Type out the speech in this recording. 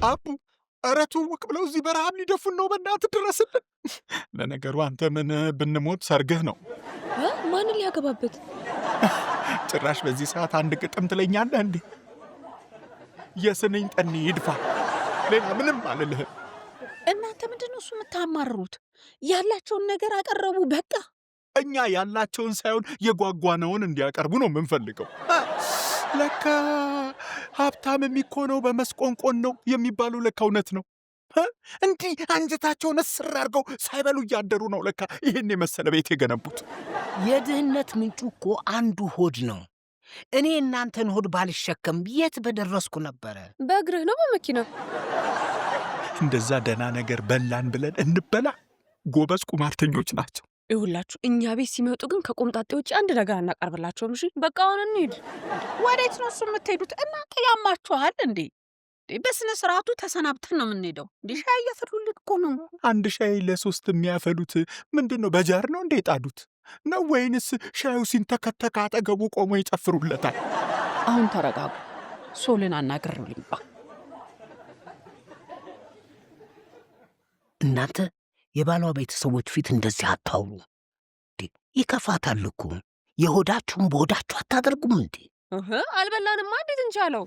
አቡ ኧረ ትውውቅ ብለው እዚህ በረሃብ ሊደፉን ነው። በእናትህ ድረስልን። ለነገሩ አንተ ምን ብንሞት ሰርግህ ነው። ማንን ሊያገባበት? ጭራሽ በዚህ ሰዓት አንድ ግጥም ትለኛለህ እንዴ? የስንኝ ጠኔ ይድፋ፣ ሌላ ምንም አልልህም። እናንተ ምንድነው እሱ የምታማርሩት? ያላቸውን ነገር አቀረቡ በቃ። እኛ ያላቸውን ሳይሆን የጓጓነውን እንዲያቀርቡ ነው የምንፈልገው። ለካ ሀብታም የሚኮነው በመስቆንቆን ነው የሚባለው ለካ እውነት ነው። እንዲህ አንጀታቸውን እስር አድርገው ሳይበሉ እያደሩ ነው ለካ ይህን የመሰለ ቤት የገነቡት። የድህነት ምንጩ እኮ አንዱ ሆድ ነው። እኔ እናንተን ሆድ ባልሸከም የት በደረስኩ ነበረ። በእግርህ ነው በመኪና? እንደዛ ደህና ነገር በላን ብለን እንበላ። ጎበዝ ቁማርተኞች ናቸው። ይሁላችሁ እኛ ቤት ሲመጡ ግን ከቆምጣጤ ውጭ አንድ ነገር አናቀርብላቸውም። እሺ በቃ አሁን እንሂድ። ወዴት ነው እሱ የምትሄዱት? እናንተ ያማችኋል እንዴ? በስነ ስርዓቱ ተሰናብተን ነው የምንሄደው። ሻይ እያፈሉልን እኮ ነው። አንድ ሻይ ለ3 የሚያፈሉት ምንድን ነው? በጃር ነው እንዴ ጣዱት ነው ወይንስ ሻዩ ሲንተከተክ አጠገቡ ቆሞ ይጨፍሩለታል? አሁን ተረጋጉ። ሶልን አናግሬው ልምጣ። እናንተ የባሏ ቤተሰቦች ፊት እንደዚህ አታውሩ። ይከፋታል እኮ። የሆዳችሁን በሆዳችሁ አታደርጉም እንዴ? አልበላንማ እንዴት እንቻለው?